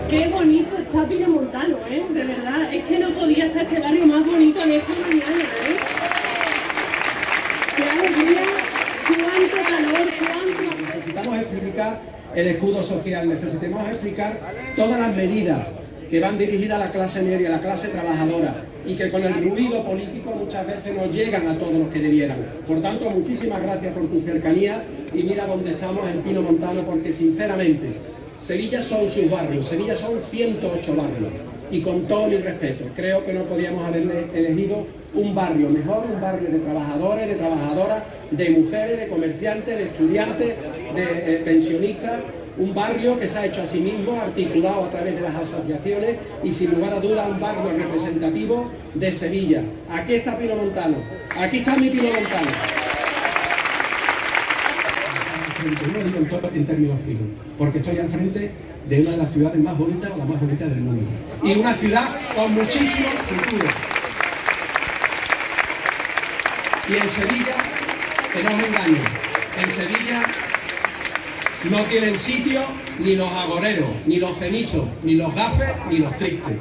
Qué bonito está Pinamontano, de verdad, es que no podía estar este barrio más bonito en esta mañana, Qué alegría, cuánto calor, cuánto... Necesitamos explicar el escudo social, necesitamos explicar todas las medidas que van dirigidas a la clase media, a la clase trabajadora, y que con el ruido político muchas veces no llegan a todos los que debieran. Por tanto, muchísimas gracias por tu cercanía, y mira dónde estamos en Pinomontano, porque sinceramente, Sevilla son sus barrios, Sevilla son 108 barrios, y con todo mi respeto, creo que no podíamos haber elegido un barrio mejor, un barrio de trabajadores, de trabajadoras, de mujeres, de comerciantes, de estudiantes, de pensionistas, un barrio que se ha hecho a sí mismo, articulado a través de las asociaciones y sin lugar a dudas un barrio representativo de Sevilla. Aquí está Pinomontano, aquí está mi Pinomontano. No digo en términos fijos, porque estoy al frente de una de las ciudades más bonitas o la más bonita del mundo. Y una ciudad con muchísimo futuro. Y en Sevilla, que no os engañen, en Sevilla no tienen sitio ni los agoreros, ni los cenizos, ni los gafes, ni los tristes.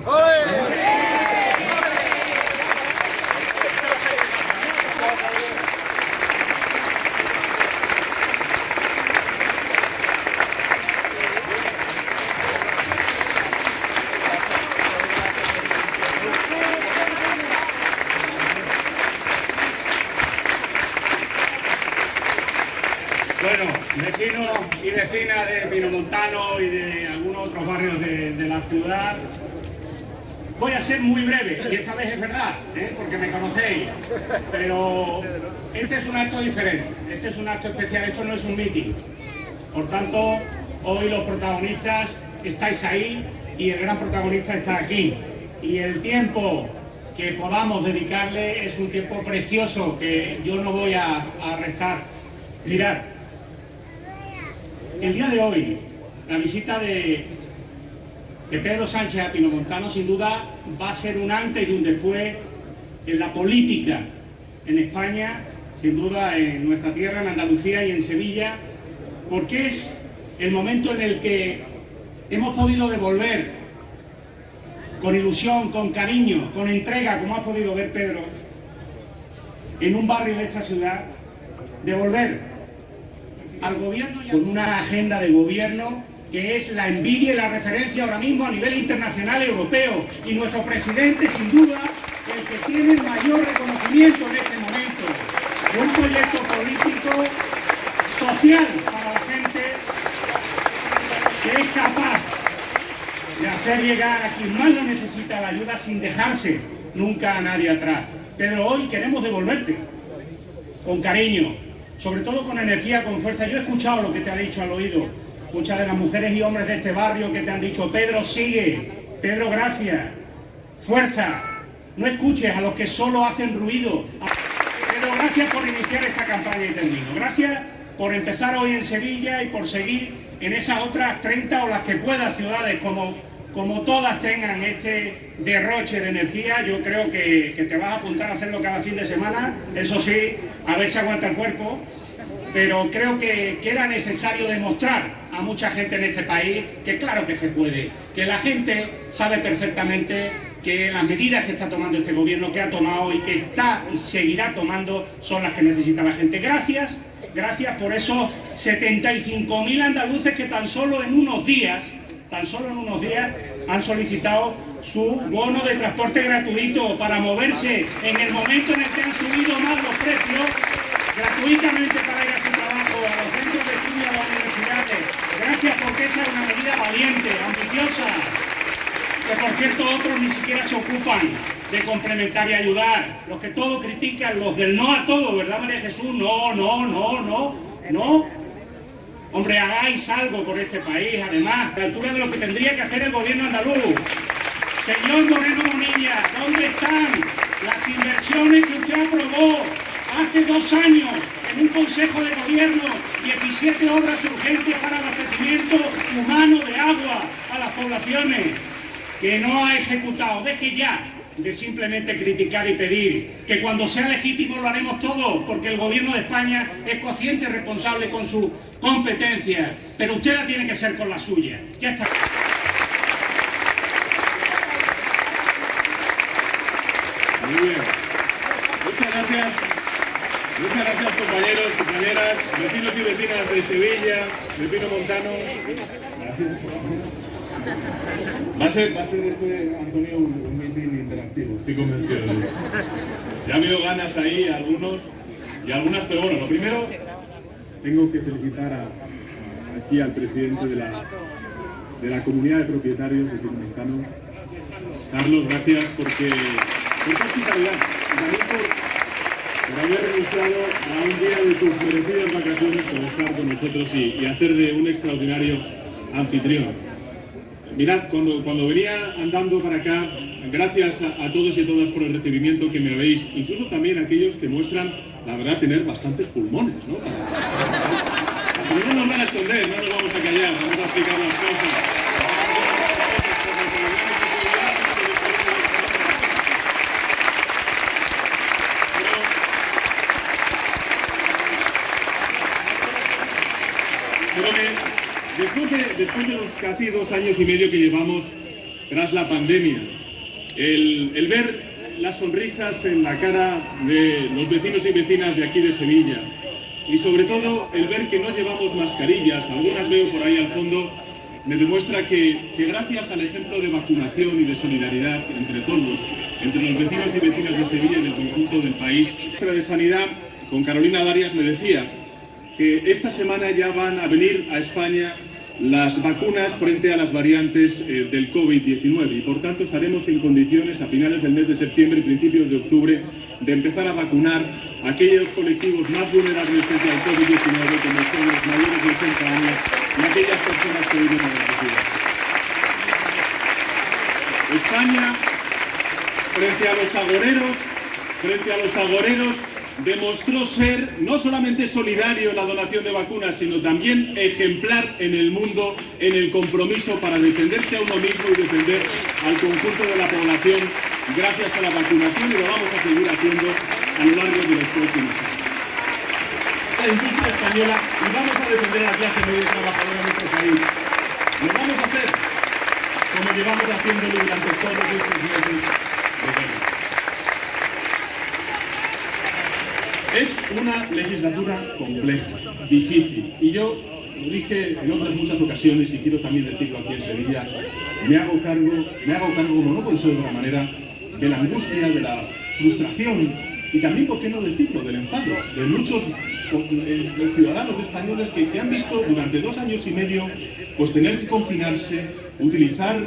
Bueno, vecinos y vecinas de Pinomontano y de algunos otros barrios de la ciudad, voy a ser muy breve, y esta vez es verdad, porque me conocéis, pero este es un acto diferente, este es un acto especial, esto no es un mitin. Por tanto, hoy los protagonistas estáis ahí y el gran protagonista está aquí. Y el tiempo que podamos dedicarle es un tiempo precioso que yo no voy a restar. Mirad, el día de hoy, la visita de Pedro Sánchez a Pinomontano sin duda va a ser un antes y un después en la política en España, sin duda en nuestra tierra, en Andalucía y en Sevilla, porque es el momento en el que hemos podido devolver con ilusión, con cariño, con entrega, como has podido ver, Pedro, en un barrio de esta ciudad, devolver al gobierno con una agenda de gobierno que es la envidia y la referencia ahora mismo a nivel internacional y europeo, y nuestro presidente, sin duda, el que tiene el mayor reconocimiento en este momento de un proyecto político social para la gente que es capaz de hacer llegar a quien más lo necesita la ayuda sin dejarse nunca a nadie atrás. Pedro, hoy queremos devolverte con cariño, sobre todo con energía, con fuerza. Yo he escuchado lo que te ha dicho al oído muchas de las mujeres y hombres de este barrio que te han dicho: Pedro, sigue, Pedro, gracias, fuerza, no escuches a los que solo hacen ruido. Pedro, gracias por iniciar esta campaña y termino. Gracias por empezar hoy en Sevilla y por seguir en esas otras 30 o las que puedas ciudades, como todas tengan este derroche de energía. Yo creo que te vas a apuntar a hacerlo cada fin de semana, eso sí, a ver si aguanta el cuerpo, pero creo que era necesario demostrar a mucha gente en este país que claro que se puede, que la gente sabe perfectamente que las medidas que está tomando este gobierno, que ha tomado y que está y seguirá tomando, son las que necesita la gente. Gracias por esos 75.000 andaluces que tan solo en unos días han solicitado su bono de transporte gratuito para moverse en el momento en el que han subido más los precios, gratuitamente para ir a su trabajo, a los centros de estudio, a las universidades. Gracias, porque esa es una medida valiente, ambiciosa, que por cierto otros ni siquiera se ocupan de complementar y ayudar. Los que todo critican, los del no a todo, ¿verdad, María Jesús? No. Hombre, hagáis algo por este país, además, a la altura de lo que tendría que hacer el gobierno andaluz. Señor Moreno Bonilla, ¿dónde están las inversiones que usted aprobó hace 2 años en un consejo de gobierno? 17 obras urgentes para abastecimiento humano de agua a las poblaciones, que no ha ejecutado. Deje ya de simplemente criticar y pedir, que cuando sea legítimo lo haremos todos, porque el gobierno de España es consciente y responsable con su competencia, pero usted la tiene que ser con la suya. Ya está. Muy bien. Muchas gracias. Muchas gracias, compañeros, compañeras, vecinos y vecinas de Sevilla, de Pino Montano. Va a ser Antonio, un meeting interactivo, estoy convencido. Ya ha habido ganas ahí, algunos y algunas, pero bueno, lo primero, tengo que felicitar aquí al presidente de la comunidad de propietarios de Pino Montano. Carlos, gracias por tu hospitalidad y también por haber renunciado a un día de tus merecidas vacaciones por estar con nosotros y hacer de un extraordinario anfitrión. Mirad, cuando venía andando para acá, gracias a todos y todas por el recibimiento que me habéis, incluso también aquellos que muestran, la verdad, tener bastantes pulmones, ¿no? Pero no nos van a esconder, no nos vamos a callar, vamos a explicar las cosas. Después de los casi 2 años y medio que llevamos tras la pandemia, el ver las sonrisas en la cara de los vecinos y vecinas de aquí de Sevilla y sobre todo el ver que no llevamos mascarillas, algunas veo por ahí al fondo, me demuestra que gracias al ejemplo de vacunación y de solidaridad entre todos, entre los vecinos y vecinas de Sevilla y del conjunto del país, la ministra de Sanidad, con Carolina Darias, me decía que esta semana ya van a venir a España las vacunas frente a las variantes del COVID-19 y por tanto estaremos en condiciones a finales del mes de septiembre y principios de octubre de empezar a vacunar a aquellos colectivos más vulnerables frente al COVID-19 como son los mayores de 80 años y aquellas personas que viven en la ciudad. España, frente a los agoreros, demostró ser no solamente solidario en la donación de vacunas, sino también ejemplar en el mundo en el compromiso para defenderse a uno mismo y defender al conjunto de la población gracias a la vacunación, y lo vamos a seguir haciendo a lo largo de los próximos años. La industria española, y vamos a defender a la clase media trabajadora de nuestro país. Lo vamos a hacer como llevamos haciéndolo durante todos estos meses de guerra. Es una legislatura compleja, difícil, y yo lo dije en otras muchas ocasiones y quiero también decirlo aquí en Sevilla, me hago cargo, como no puede ser de otra manera, de la angustia, de la frustración y también, ¿por qué no decirlo?, del enfado de muchos ciudadanos españoles que han visto durante 2 años y medio pues tener que confinarse, utilizar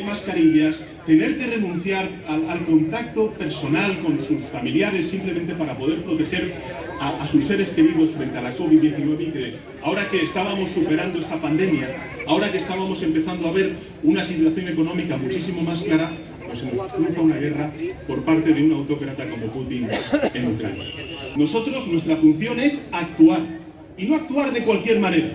mascarillas, tener que renunciar al contacto personal con sus familiares simplemente para poder proteger a sus seres queridos frente a la COVID-19, y que ahora que estábamos superando esta pandemia, ahora que estábamos empezando a ver una situación económica muchísimo más clara, pues se nos cruza una guerra por parte de un autócrata como Putin en Ucrania. Nosotros, nuestra función es actuar, y no actuar de cualquier manera.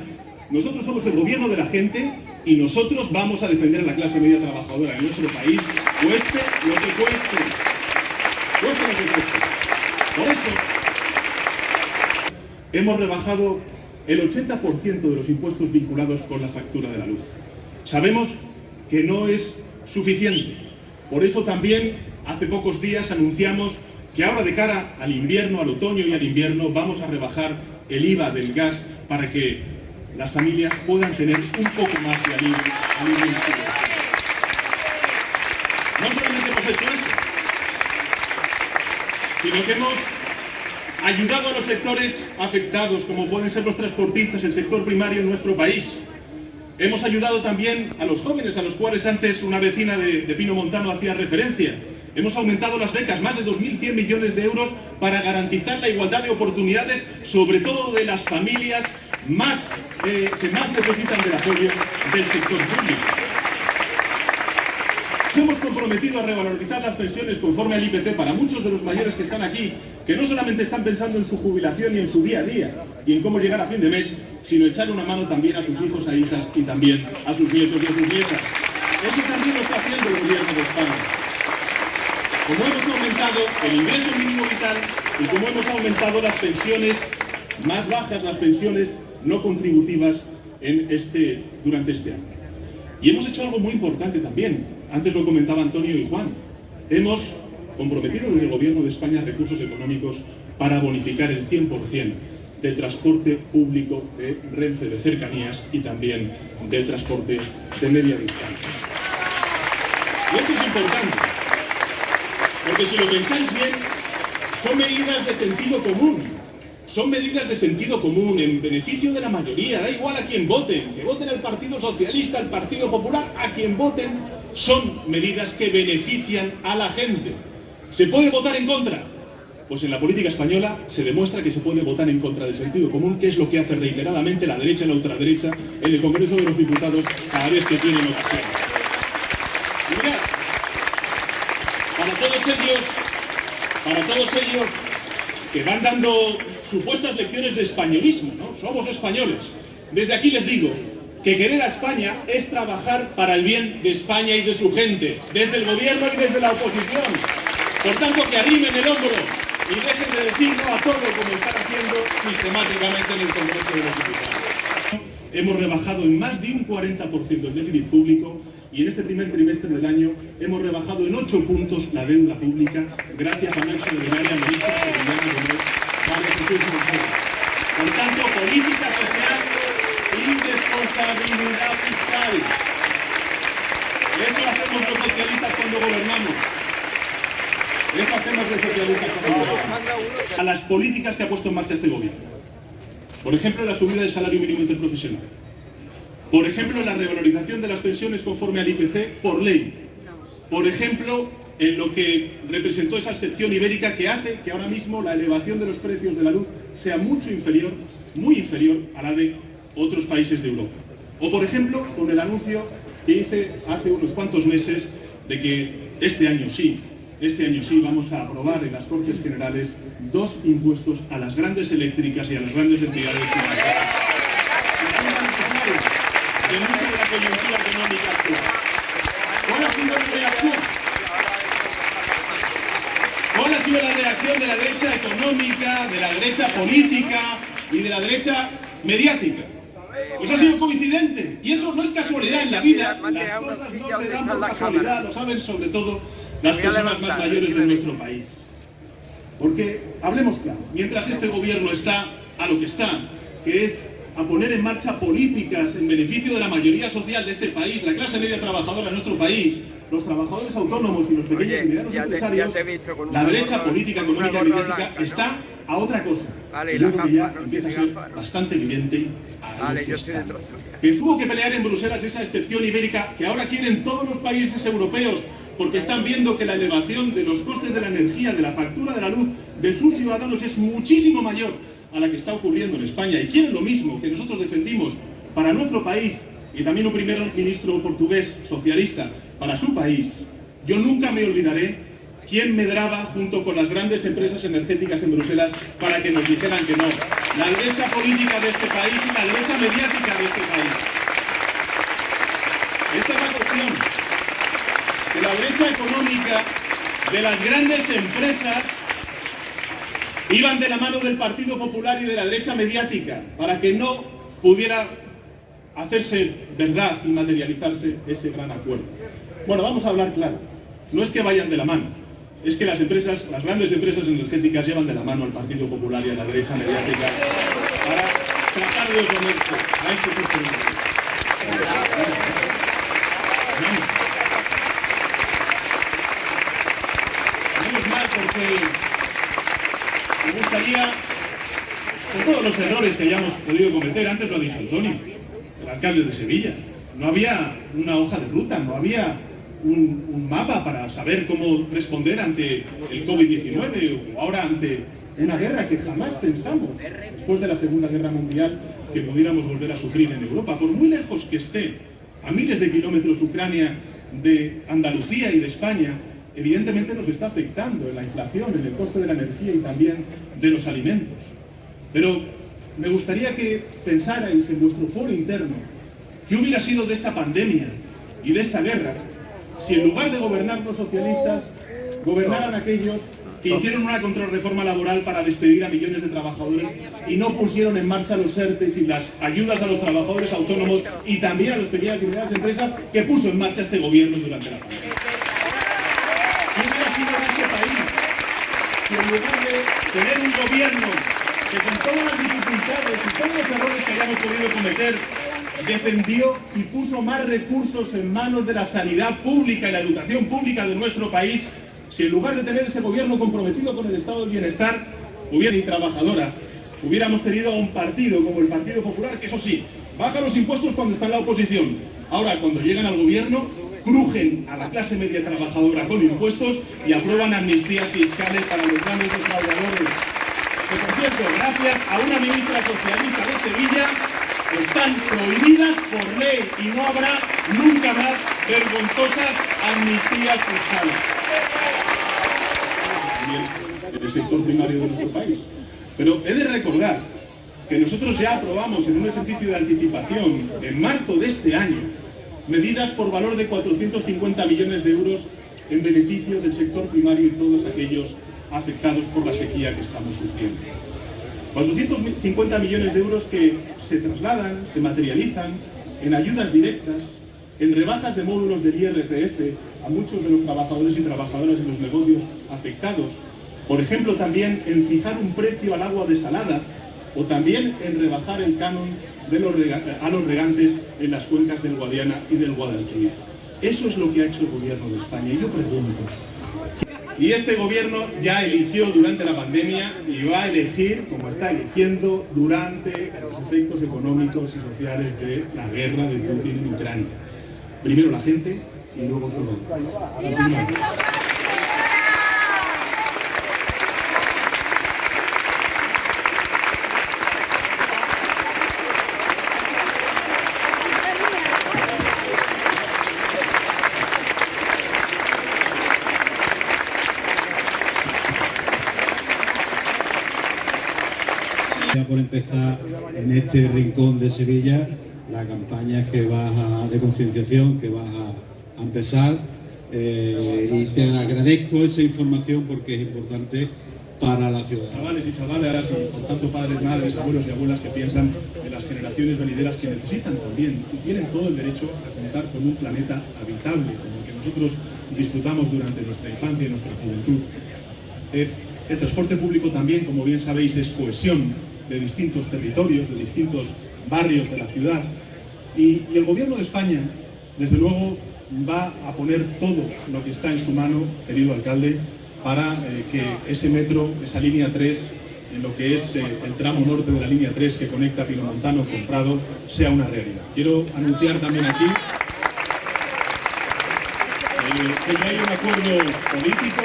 Nosotros somos el gobierno de la gente y nosotros vamos a defender a la clase media trabajadora de nuestro país, cueste lo que cueste. Cueste lo que cueste. Por eso hemos rebajado el 80% de los impuestos vinculados con la factura de la luz. Sabemos que no es suficiente. Por eso también hace pocos días anunciamos que ahora, de cara al invierno, al otoño y al invierno, vamos a rebajar el IVA del gas para que las familias puedan tener un poco más de alivio. No solamente hemos hecho eso, sino que hemos ayudado a los sectores afectados, como pueden ser los transportistas, el sector primario en nuestro país. Hemos ayudado también a los jóvenes, a los cuales antes una vecina de Pino Montano hacía referencia. Hemos aumentado las becas, más de 2.100 millones de euros, para garantizar la igualdad de oportunidades, sobre todo de las familias que más necesitan del apoyo del sector público. Hemos comprometido a revalorizar las pensiones conforme al IPC para muchos de los mayores que están aquí, que no solamente están pensando en su jubilación y en su día a día y en cómo llegar a fin de mes, sino echar una mano también a sus hijos e hijas y también a sus nietos y a sus nietas. Eso también lo está haciendo el gobierno de España. Como hemos aumentado el ingreso mínimo vital y como hemos aumentado las pensiones más bajas, las pensiones no contributivas durante este año. Y hemos hecho algo muy importante también, antes lo comentaba Antonio y Juan. Hemos comprometido desde el Gobierno de España recursos económicos para bonificar el 100% del transporte público de Renfe de cercanías y también del transporte de media distancia. Y esto es importante, porque si lo pensáis bien, son medidas de sentido común. Son medidas de sentido común, en beneficio de la mayoría, da igual a quien voten, que voten al Partido Socialista, al Partido Popular, a quien voten, son medidas que benefician a la gente. ¿Se puede votar en contra? Pues en la política española se demuestra que se puede votar en contra del sentido común, que es lo que hace reiteradamente la derecha y la ultraderecha en el Congreso de los Diputados cada vez que tienen ocasión. Y mirad, para todos ellos que van dando supuestas lecciones de españolismo, ¿no? Somos españoles. Desde aquí les digo que querer a España es trabajar para el bien de España y de su gente, desde el gobierno y desde la oposición. Por tanto, que arrimen el hombro y dejen de decir no a todo como están haciendo sistemáticamente en el Congreso de los Diputados. Hemos rebajado en más de un 40% el déficit público y en este primer trimestre del año hemos rebajado en 8 puntos la deuda pública gracias a una extraordinaria ministra de María Jesús Montero. Por tanto, política social y responsabilidad fiscal. Eso hacemos los socialistas cuando gobernamos. Eso hacemos los socialistas cuando gobernamos. A las políticas que ha puesto en marcha este gobierno. Por ejemplo, la subida del salario mínimo interprofesional. Por ejemplo, la revalorización de las pensiones conforme al IPC por ley. Por ejemplo, en lo que representó esa excepción ibérica que hace que ahora mismo la elevación de los precios de la luz sea mucho inferior, muy inferior a la de otros países de Europa. O por ejemplo, con el anuncio que hice hace unos cuantos meses de que este año sí vamos a aprobar en las Cortes Generales 2 impuestos a las grandes eléctricas y a las grandes entidades financieras. De mucha de la coyuntura económica actual. ¿Cuál ha sido la reacción? ¿Cuál ha sido la reacción de la derecha económica, de la derecha política y de la derecha mediática? Pues ha sido coincidente. Y eso no es casualidad en la vida. Las cosas no se dan por casualidad, lo saben sobre todo las personas más mayores de nuestro país. Porque, hablemos claro, mientras este gobierno está a lo que está, que es a poner en marcha políticas en beneficio de la mayoría social de este país, la clase media trabajadora de nuestro país, los trabajadores autónomos y los pequeños y medianos empresarios, la derecha política, económica y mediática está a otra cosa. Y yo creo que ya empieza a ser bastante evidente a lo que está. Que tuvo que pelear en Bruselas esa excepción ibérica que ahora quieren todos los países europeos, porque están viendo que la elevación de los costes de la energía, de la factura de la luz de sus ciudadanos es muchísimo mayor a la que está ocurriendo en España, y quieren lo mismo que nosotros defendimos para nuestro país, y también un primer ministro portugués socialista para su país. Yo nunca me olvidaré quién medraba junto con las grandes empresas energéticas en Bruselas para que nos dijeran que no. La derecha política de este país y la derecha mediática de este país. Esta es la cuestión. Que la derecha económica de las grandes empresas iban de la mano del Partido Popular y de la derecha mediática para que no pudiera hacerse verdad y materializarse ese gran acuerdo. Bueno, vamos a hablar claro. No es que vayan de la mano, es que las grandes empresas energéticas llevan de la mano al Partido Popular y a la derecha mediática para tratar de oponerse a este sistema. Menos mal, porque me gustaría, con todos los errores que hayamos podido cometer, antes lo ha dicho Antonio, el alcalde de Sevilla, no había una hoja de ruta, no había un mapa para saber cómo responder ante el COVID-19 o ahora ante una guerra que jamás pensamos, después de la Segunda Guerra Mundial, que pudiéramos volver a sufrir en Europa. Por muy lejos que esté, a miles de kilómetros Ucrania de Andalucía y de España, evidentemente nos está afectando en la inflación, en el coste de la energía y también de los alimentos. Pero me gustaría que pensarais en vuestro foro interno qué hubiera sido de esta pandemia y de esta guerra si en lugar de gobernar los socialistas, gobernaran aquellos que hicieron una contrarreforma laboral para despedir a millones de trabajadores y no pusieron en marcha los ERTEs y las ayudas a los trabajadores autónomos y también a las pequeñas y medianas empresas que puso en marcha este gobierno durante la pandemia. ¿Qué hubiera sido de este país si en lugar de tener un gobierno que con todas las dificultades y todos los errores que hayamos podido cometer defendió y puso más recursos en manos de la sanidad pública y la educación pública de nuestro país, si en lugar de tener ese gobierno comprometido con el estado del bienestar y trabajadora, hubiéramos tenido a un partido como el Partido Popular, que eso sí, baja los impuestos cuando está en la oposición, ahora cuando llegan al gobierno crujen a la clase media trabajadora con impuestos y aprueban amnistías fiscales para los grandes defraudadores, que por cierto, gracias a una ministra socialista de Sevilla, están prohibidas por ley y no habrá nunca más vergonzosas amnistías fiscales. También en el sector primario de nuestro país. Pero he de recordar que nosotros ya aprobamos en un ejercicio de anticipación, en marzo de este año, medidas por valor de 450 millones de euros en beneficio del sector primario y todos aquellos afectados por la sequía que estamos sufriendo. 450 millones de euros que se trasladan, se materializan en ayudas directas, en rebajas de módulos del IRPF a muchos de los trabajadores y trabajadoras de los negocios afectados. Por ejemplo, también en fijar un precio al agua desalada o también en rebajar el canon a los regantes en las cuencas del Guadiana y del Guadalquivir. Eso es lo que ha hecho el gobierno de España. Y yo pregunto, y este gobierno ya eligió durante la pandemia y va a elegir, como está eligiendo, durante los efectos económicos y sociales de la guerra de Putin en Ucrania. Primero la gente y luego todo. Por empezar en este rincón de Sevilla la campaña de concienciación que vas a empezar y te agradezco esa información porque es importante para la ciudad. Chavales y chavalas y por tanto padres, madres, abuelos y abuelas que piensan en las generaciones venideras que necesitan también y tienen todo el derecho a contar con un planeta habitable como el que nosotros disfrutamos durante nuestra infancia y nuestra juventud. El transporte público también, como bien sabéis, es cohesión de distintos territorios, de distintos barrios de la ciudad. Y el gobierno de España, desde luego, va a poner todo lo que está en su mano, querido alcalde, para que ese metro, esa línea 3, en lo que es el tramo norte de la línea 3 que conecta Pinomontano con Prado, sea una realidad. Quiero anunciar también aquí que ya hay un acuerdo político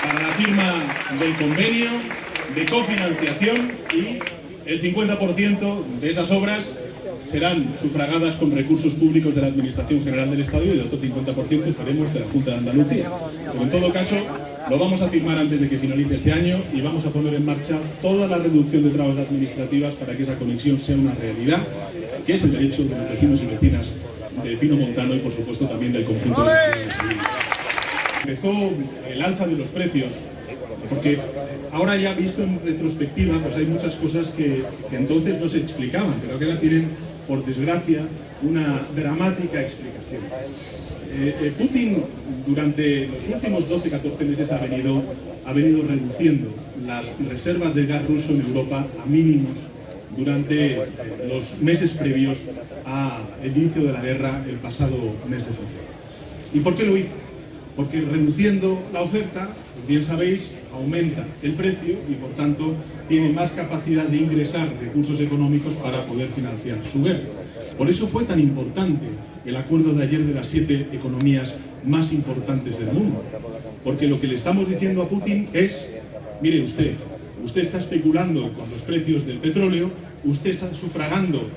para la firma del convenio de cofinanciación y el 50% de esas obras serán sufragadas con recursos públicos de la Administración General del Estado y el otro 50% esperemos de la Junta de Andalucía. Pero en todo caso, lo vamos a firmar antes de que finalice este año y vamos a poner en marcha toda la reducción de trabas administrativas para que esa conexión sea una realidad, que es el derecho de los vecinos y vecinas de Pinomontano y por supuesto también del conjunto de la ciudad de Sevilla. Empezó el alza de los precios, porque ahora ya visto en retrospectiva, pues hay muchas cosas que entonces no se explicaban, pero que ahora tienen, por desgracia, una dramática explicación. Putin durante los últimos 12-14 meses ha venido reduciendo las reservas de gas ruso en Europa a mínimos durante los meses previos al inicio de la guerra el pasado mes de febrero. ¿Y por qué lo hizo? Porque reduciendo la oferta, pues bien sabéis, aumenta el precio y por tanto tiene más capacidad de ingresar recursos económicos para poder financiar su guerra. Por eso fue tan importante el acuerdo de ayer de las 7 economías más importantes del mundo. Porque lo que le estamos diciendo a Putin es, mire usted está especulando con los precios del petróleo, usted está sufragando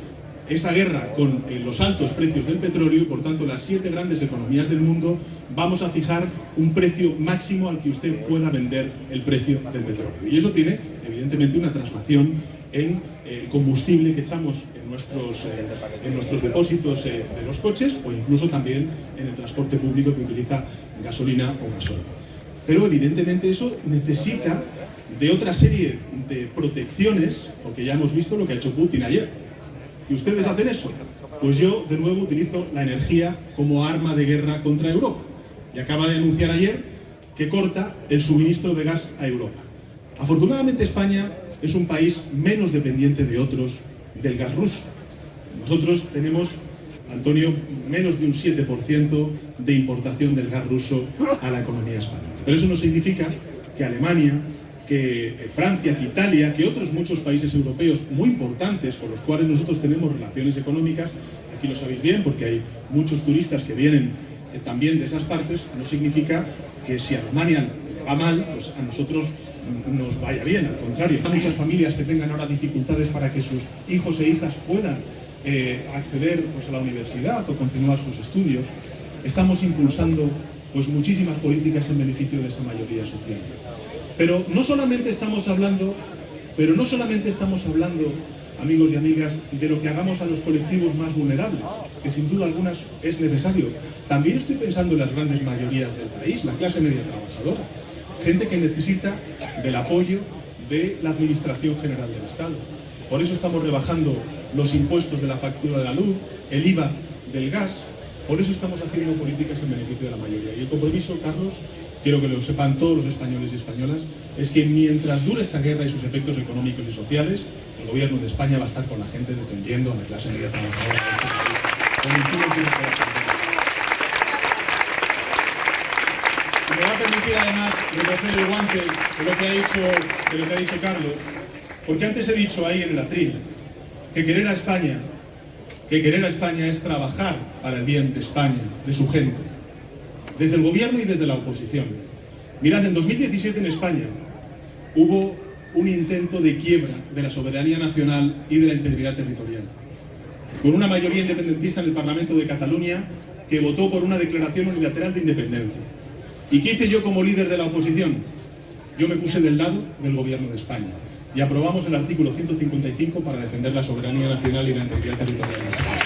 esta guerra con los altos precios del petróleo y por tanto las 7 grandes economías del mundo vamos a fijar un precio máximo al que usted pueda vender el precio del petróleo. Y eso tiene evidentemente una traslación en el combustible que echamos en nuestros depósitos de los coches o incluso también en el transporte público que utiliza gasolina o gasoil. Pero evidentemente eso necesita de otra serie de protecciones, porque ya hemos visto lo que ha hecho Putin ayer. ¿Y ustedes hacen eso? Pues yo, de nuevo, utilizo la energía como arma de guerra contra Europa. Y acaba de anunciar ayer que corta el suministro de gas a Europa. Afortunadamente España es un país menos dependiente de otros del gas ruso. Nosotros tenemos, Antonio, menos de un 7% de importación del gas ruso a la economía española. Pero eso no significa que Alemania, que Francia, que Italia, que otros muchos países europeos muy importantes con los cuales nosotros tenemos relaciones económicas, aquí lo sabéis bien porque hay muchos turistas que vienen también de esas partes, no significa que si a Alemania le va mal, pues a nosotros nos vaya bien, al contrario. Hay muchas familias que tengan ahora dificultades para que sus hijos e hijas puedan acceder pues, a la universidad o continuar sus estudios. Estamos impulsando pues, muchísimas políticas en beneficio de esa mayoría social. Pero no solamente estamos hablando, amigos y amigas, de lo que hagamos a los colectivos más vulnerables, que sin duda algunas es necesario. También estoy pensando en las grandes mayorías del país, la clase media trabajadora, gente que necesita del apoyo de la Administración General del Estado. Por eso estamos rebajando los impuestos de la factura de la luz, el IVA del gas, por eso estamos haciendo políticas en beneficio de la mayoría. Y el compromiso, Carlos, quiero que lo sepan todos los españoles y españolas, es que mientras dure esta guerra y sus efectos económicos y sociales, el gobierno de España va a estar con la gente defendiendo a la clase media trabajadora de este país. Me va a permitir además recoger el guante de lo que ha dicho Carlos, porque antes he dicho ahí en el atril que querer a España es trabajar para el bien de España, de su gente, desde el gobierno y desde la oposición. Mirad, en 2017 en España hubo un intento de quiebra de la soberanía nacional y de la integridad territorial, con una mayoría independentista en el Parlamento de Cataluña que votó por una declaración unilateral de independencia. ¿Y qué hice yo como líder de la oposición? Yo me puse del lado del gobierno de España y aprobamos el artículo 155 para defender la soberanía nacional y la integridad territorial de España.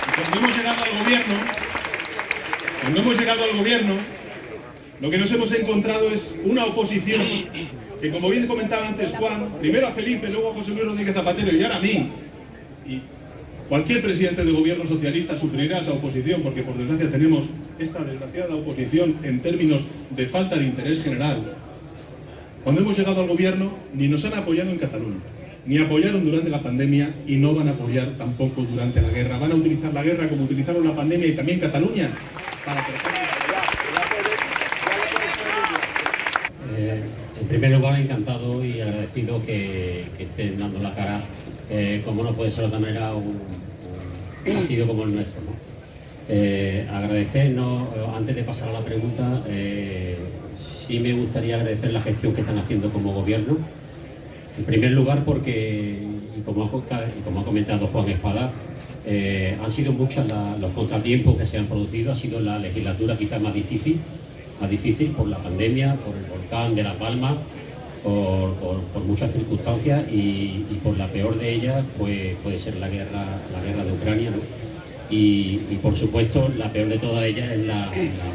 Y cuando hemos llegado al gobierno, lo que nos hemos encontrado es una oposición que, como bien comentaba antes Juan, primero a Felipe, luego a José Luis Rodríguez Zapatero y ahora a mí. Y cualquier presidente de gobierno socialista sufrirá esa oposición, porque por desgracia tenemos esta desgraciada oposición en términos de falta de interés general. Cuando hemos llegado al gobierno, ni nos han apoyado en Cataluña, ni apoyaron durante la pandemia y no van a apoyar tampoco durante la guerra. Van a utilizar la guerra como utilizaron la pandemia y también Cataluña para en primer lugar, encantado y agradecido que estén dando la cara, como no puede ser de otra manera, un partido como el nuestro, ¿no? Agradecernos, antes de pasar a la pregunta, sí me gustaría agradecer la gestión que están haciendo como gobierno. En primer lugar, porque, y como ha comentado Juan Espada, han sido muchos los contratiempos que se han producido. Ha sido la legislatura quizás más difícil por la pandemia, por el volcán de La Palma, por muchas circunstancias y por la peor de ellas pues, puede ser la guerra de Ucrania, ¿no? Y por supuesto la peor de todas ellas es la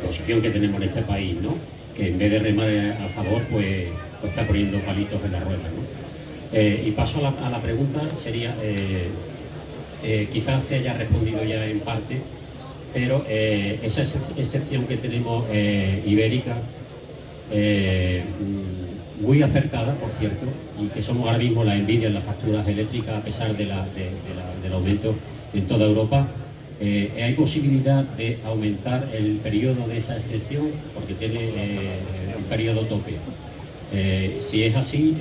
posición que tenemos en este país, ¿no? Que en vez de remar a favor pues está poniendo palitos en la rueda, ¿no? Y paso a la pregunta, sería quizás se haya respondido ya en parte, pero esa excepción que tenemos ibérica, muy acertada, por cierto, y que somos ahora mismo la envidia en las facturas eléctricas a pesar del aumento en toda Europa, ¿hay posibilidad de aumentar el periodo de esa excepción? Porque tiene un periodo tope. Si es así,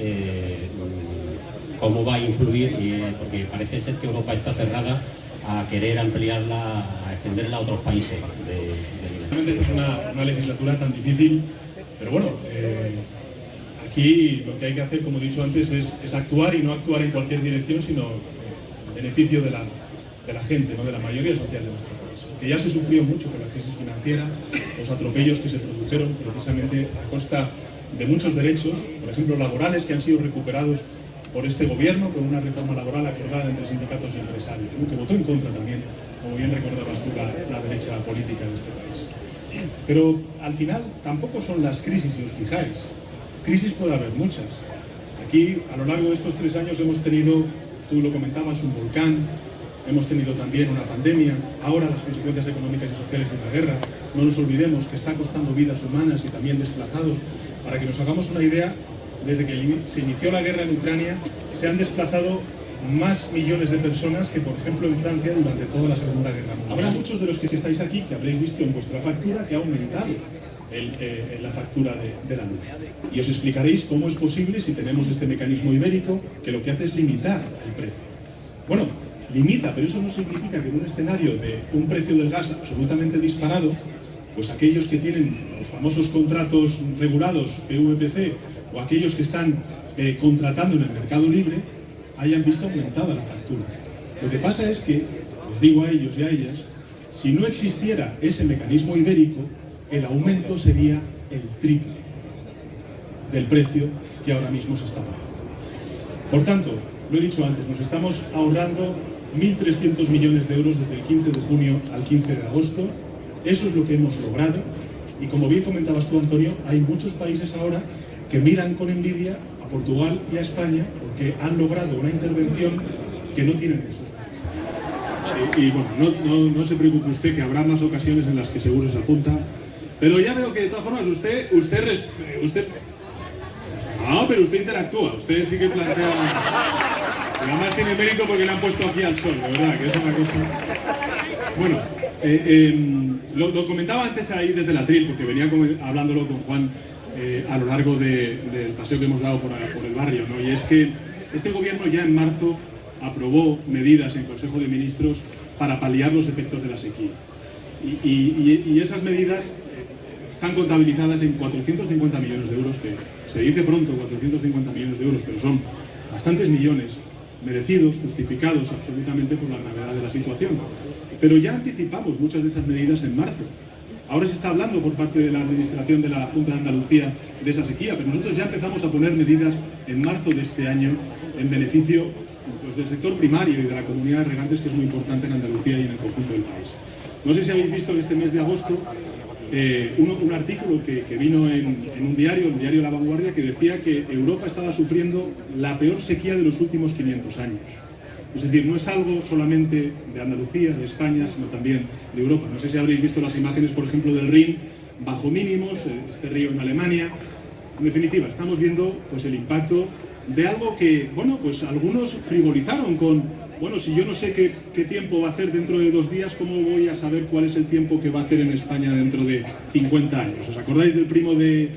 ¿cómo va a influir? Porque parece ser que Europa está cerrada a querer ampliarla, a extenderla a otros países. Realmente esta es una legislatura tan difícil, pero bueno, aquí lo que hay que hacer, como he dicho antes, es actuar y no actuar en cualquier dirección, sino en beneficio de la gente, ¿no? De la mayoría social de nuestro país. Que ya se sufrió mucho con la crisis financiera, los atropellos que se produjeron precisamente a costa de muchos derechos, por ejemplo laborales, que han sido recuperados por este gobierno con una reforma laboral acordada entre sindicatos y empresarios, ¿no? Que votó en contra también, como bien recordabas tú, la derecha política de este país. Pero al final tampoco son las crisis, si os fijáis. Crisis puede haber muchas. Aquí, a lo largo de estos 3 años, hemos tenido, tú lo comentabas, un volcán, hemos tenido también una pandemia, ahora las consecuencias económicas y sociales de la guerra. No nos olvidemos que está costando vidas humanas y también desplazados. Para que nos hagamos una idea, desde que se inició la guerra en Ucrania, se han desplazado más millones de personas que, por ejemplo, en Francia durante toda la Segunda Guerra Mundial. Habrá muchos de los que estáis aquí que habréis visto en vuestra factura que ha aumentado la factura de la luz. Y os explicaréis cómo es posible, si tenemos este mecanismo ibérico, que lo que hace es limitar el precio. Bueno, limita, pero eso no significa que en un escenario de un precio del gas absolutamente disparado, pues aquellos que tienen los famosos contratos regulados PVPC o aquellos que están contratando en el mercado libre hayan visto aumentada la factura. Lo que pasa es que, les digo a ellos y a ellas, si no existiera ese mecanismo ibérico, el aumento sería el triple del precio que ahora mismo se está pagando. Por tanto, lo he dicho antes, nos estamos ahorrando 1.300 millones de euros desde el 15 de junio al 15 de agosto. Eso es lo que hemos logrado. Y como bien comentabas tú, Antonio, hay muchos países ahora que miran con envidia a Portugal y a España porque han logrado una intervención que no tienen esos países. Y bueno, no se preocupe usted, que habrá más ocasiones en las que seguro se apunta. Pero ya veo que de todas formas usted pero usted interactúa, usted sí que plantea. Y además tiene mérito porque le han puesto aquí al sol, de verdad, que es una cosa. Bueno, lo comentaba antes ahí desde el atril, porque venía hablándolo con Juan a lo largo del paseo que hemos dado por el barrio, ¿no? Y es que este gobierno ya en marzo aprobó medidas en Consejo de Ministros para paliar los efectos de la sequía. Y esas medidas están contabilizadas en 450 millones de euros, que se dice pronto, 450 millones de euros, pero son bastantes millones, merecidos, justificados absolutamente por la gravedad de la situación. Pero ya anticipamos muchas de esas medidas en marzo. Ahora se está hablando por parte de la Administración de la Junta de Andalucía de esa sequía, pero nosotros ya empezamos a poner medidas en marzo de este año en beneficio pues, del sector primario y de la comunidad de regantes, que es muy importante en Andalucía y en el conjunto del país. No sé si habéis visto en este mes de agosto un artículo que vino en un diario, el diario La Vanguardia, que decía que Europa estaba sufriendo la peor sequía de los últimos 500 años. Es decir, no es algo solamente de Andalucía, de España, sino también de Europa. No sé si habréis visto las imágenes, por ejemplo, del Rin bajo mínimos, este río en Alemania. En definitiva, estamos viendo pues, el impacto de algo que, bueno, pues algunos frivolizaron con, bueno, si yo no sé qué tiempo va a hacer dentro de 2 días, ¿cómo voy a saber cuál es el tiempo que va a hacer en España dentro de 50 años? ¿Os acordáis del primo del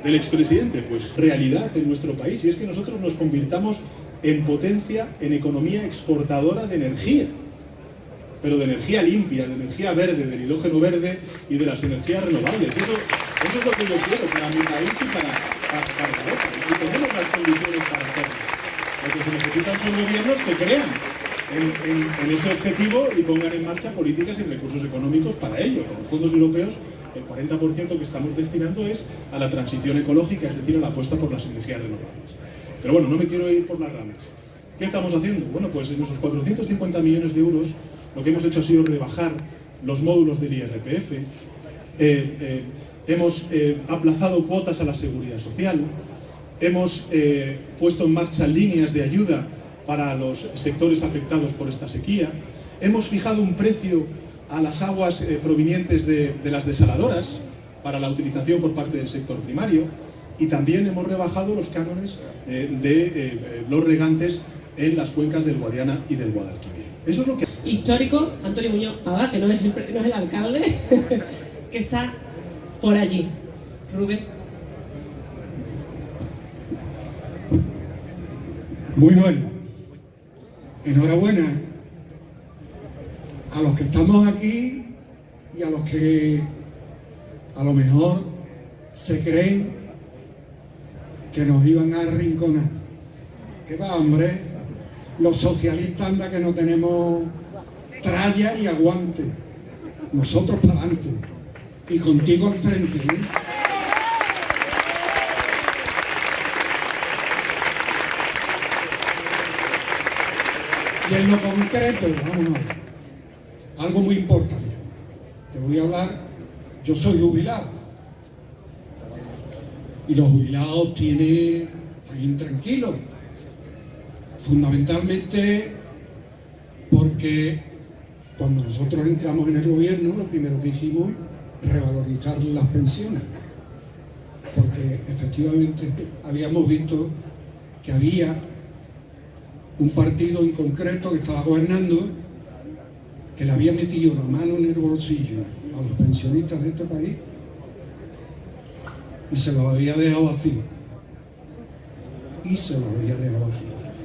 expresidente? Pues realidad en nuestro país, y es que nosotros nos convirtamos en potencia, en economía exportadora de energía, pero de energía limpia, de energía verde, del hidrógeno verde y de las energías renovables. Eso es lo que yo quiero para mi país y para Europa. Y tenemos las condiciones para hacerlo. Lo que se necesitan son gobiernos que crean en ese objetivo y pongan en marcha políticas y recursos económicos para ello. Con los fondos europeos, el 40% que estamos destinando es a la transición ecológica, es decir, a la apuesta por las energías renovables. Pero bueno, no me quiero ir por las ramas. ¿Qué estamos haciendo? Bueno, pues en esos 450 millones de euros lo que hemos hecho ha sido rebajar los módulos del IRPF, hemos aplazado cuotas a la seguridad social, hemos puesto en marcha líneas de ayuda para los sectores afectados por esta sequía, hemos fijado un precio a las aguas provenientes de las desaladoras para la utilización por parte del sector primario, y también hemos rebajado los cánones de los regantes en las cuencas del Guadiana y del Guadalquivir. Eso es lo que... Histórico, Antonio Muñoz, que no es el alcalde, que está por allí. Rubén. Muy bueno. Enhorabuena a los que estamos aquí y a los que a lo mejor se creen que nos iban a arrinconar. ¿Qué va, hombre? Los socialistas anda que no tenemos tralla y aguante. Nosotros para adelante. Y contigo al frente, ¿eh? Y en lo concreto, vamos a ver, algo muy importante. Te voy a hablar, yo soy jubilado. Y los jubilados están intranquilos, fundamentalmente porque cuando nosotros entramos en el gobierno, lo primero que hicimos revalorizar las pensiones, porque efectivamente habíamos visto que había un partido en concreto que estaba gobernando que le había metido la mano en el bolsillo a los pensionistas de este país y se los había dejado vacío.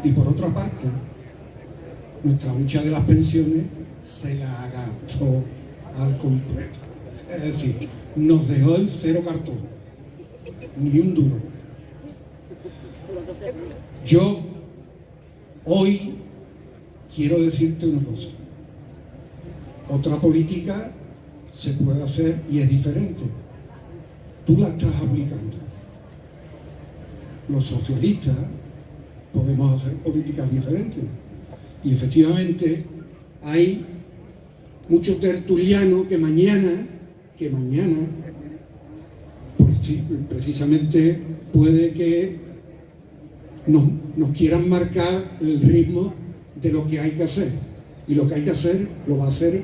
Y por otra parte, nuestra lucha de las pensiones se la gastó al completo. Es decir, nos dejó en cero cartón, ni un duro. Yo hoy quiero decirte una cosa. Otra política se puede hacer y es diferente. Tú la estás aplicando. Los socialistas podemos hacer políticas diferentes. Y efectivamente hay muchos tertulianos que mañana, precisamente puede que nos quieran marcar el ritmo de lo que hay que hacer. Y lo que hay que hacer lo va a hacer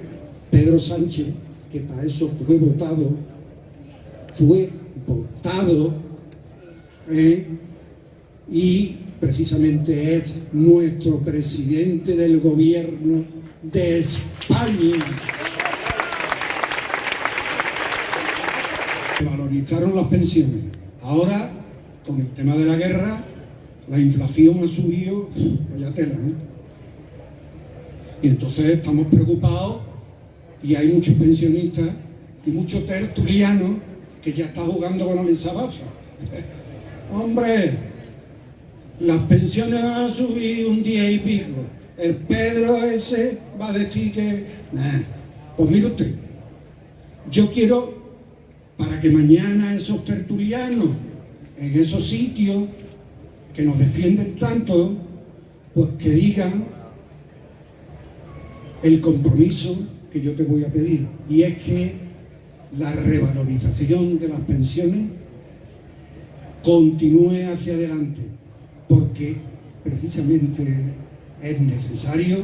Pedro Sánchez, que para eso fue votado, y precisamente es nuestro presidente del gobierno de España. Valorizaron las pensiones. Ahora, con el tema de la guerra, la inflación ha subido, vaya tela, Y entonces estamos preocupados y hay muchos pensionistas y muchos tertulianos que ya están jugando con la mesa baja. Hombre, las pensiones van a subir un día y pico. El Pedro ese va a decir que... Pues mire usted, yo quiero, para que mañana esos tertulianos, en esos sitios que nos defienden tanto, pues que digan el compromiso que yo te voy a pedir, y es que la revalorización de las pensiones continúe hacia adelante, porque precisamente es necesario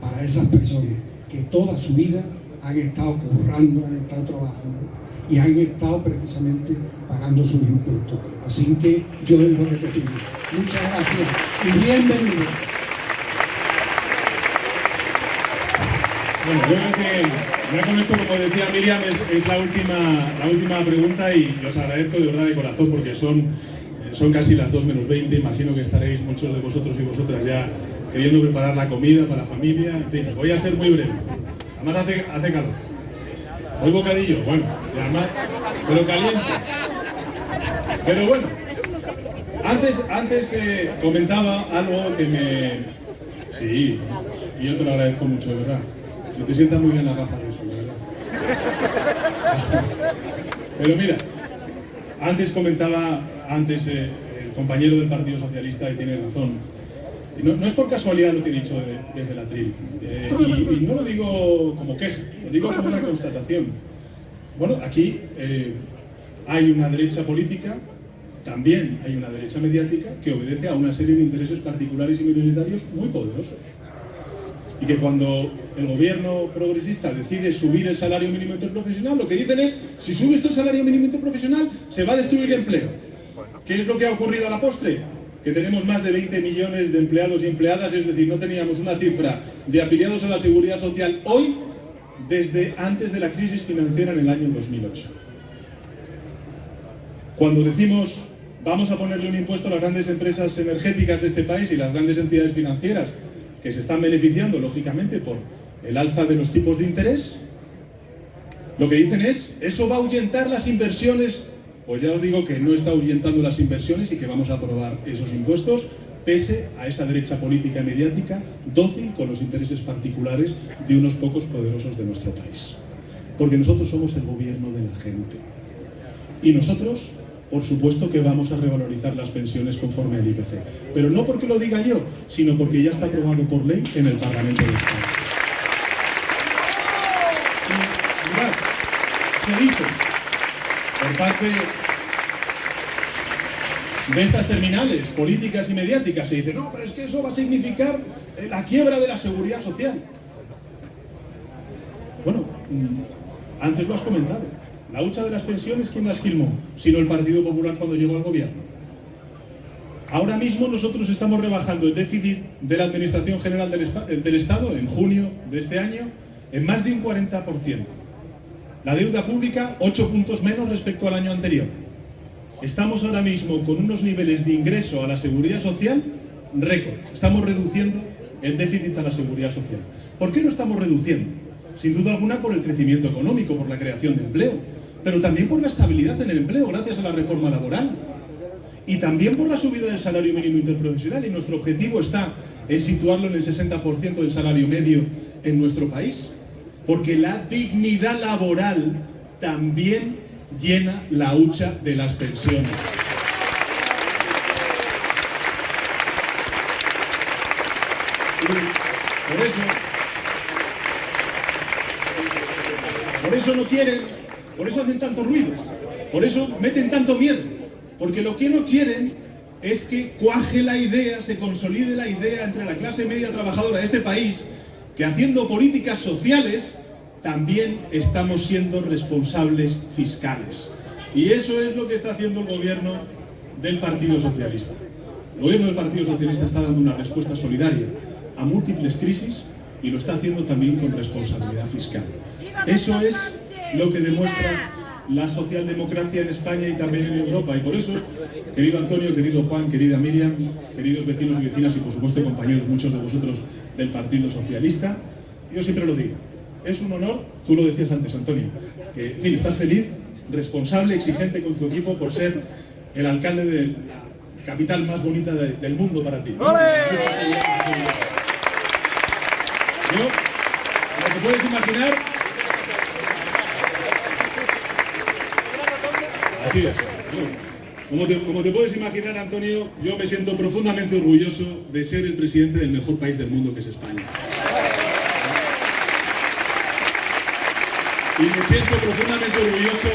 para esas personas que toda su vida han estado currando, han estado trabajando y han estado precisamente pagando sus impuestos. Así que yo es lo que te pido. Muchas gracias y bienvenido. Bueno, yo creo que ya con esto, como decía Miriam, es la última pregunta, y os agradezco de verdad de corazón, porque son casi las 2 menos 20. Imagino que estaréis muchos de vosotros y vosotras ya queriendo preparar la comida para la familia. En fin, voy a ser muy breve. Además hace calor. Hoy bocadillo, bueno, y además, pero caliente. Pero bueno, antes comentaba algo que me... Sí, y yo te lo agradezco mucho, de verdad. Se te sienta muy bien la gafa de eso, de verdad. Pero mira, antes comentaba el compañero del Partido Socialista, y tiene razón. No es por casualidad lo que he dicho desde el atril. Y no lo digo como queja, lo digo como una constatación. Bueno, aquí hay una derecha política, también hay una derecha mediática que obedece a una serie de intereses particulares y minoritarios muy poderosos. Y que cuando el gobierno progresista decide subir el salario mínimo interprofesional, lo que dicen es: si subes el salario mínimo interprofesional, se va a destruir el empleo. ¿Qué es lo que ha ocurrido a la postre? Que tenemos más de 20 millones de empleados y empleadas, es decir, no teníamos una cifra de afiliados a la Seguridad Social hoy desde antes de la crisis financiera en el año 2008. Cuando decimos vamos a ponerle un impuesto a las grandes empresas energéticas de este país y las grandes entidades financieras que se están beneficiando, lógicamente, por el alza de los tipos de interés, lo que dicen es: eso va a ahuyentar las inversiones. Pues ya os digo que no está ahuyentando las inversiones y que vamos a aprobar esos impuestos pese a esa derecha política y mediática dócil con los intereses particulares de unos pocos poderosos de nuestro país. Porque nosotros somos el gobierno de la gente. Y nosotros, por supuesto que vamos a revalorizar las pensiones conforme al IPC. Pero no porque lo diga yo, sino porque ya está aprobado por ley en el Parlamento de España. Y mirad, se dice por parte de estas terminales políticas y mediáticas, se dice: no, pero es que eso va a significar la quiebra de la seguridad social. antes lo has comentado, la hucha de las pensiones, ¿quién las filmó? Sino el Partido Popular cuando llegó al gobierno. Ahora mismo nosotros estamos rebajando el déficit de la Administración General del Estado en junio de este año en más de un 40%. La deuda pública 8 puntos menos respecto al año anterior. Estamos ahora mismo con unos niveles de ingreso a la seguridad social récord. Estamos reduciendo el déficit a la seguridad social. ¿Por qué lo estamos reduciendo? Sin duda alguna por el crecimiento económico, por la creación de empleo, pero también por la estabilidad en el empleo gracias a la reforma laboral y también por la subida del salario mínimo interprofesional, y nuestro objetivo está en situarlo en el 60% del salario medio en nuestro país, porque la dignidad laboral también llena la hucha de las pensiones. Por eso no quieren, por eso hacen tanto ruido, por eso meten tanto miedo, porque lo que no quieren es que cuaje la idea, se consolide la idea entre la clase media trabajadora de este país, que haciendo políticas sociales también estamos siendo responsables fiscales. Y eso es lo que está haciendo el gobierno del Partido Socialista. El gobierno del Partido Socialista está dando una respuesta solidaria a múltiples crisis y lo está haciendo también con responsabilidad fiscal. Eso es lo que demuestra la socialdemocracia en España y también en Europa. Y por eso, querido Antonio, querido Juan, querida Miriam, queridos vecinos y vecinas y por supuesto compañeros, muchos de vosotros del Partido Socialista, yo siempre lo digo, es un honor, tú lo decías antes, Antonio, que en fin, estás feliz, responsable, exigente con tu equipo por ser el alcalde de la capital más bonita del mundo para ti, ¿no? Yo, lo que puedes imaginar, así es. Como te puedes imaginar, Antonio, yo me siento profundamente orgulloso de ser el presidente del mejor país del mundo, que es España. Y me siento profundamente orgulloso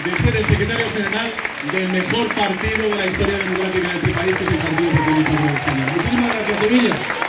de ser el secretario general del mejor partido de la historia democrática de este país, que es el Partido Socialista de España. Muchísimas gracias, Sevilla.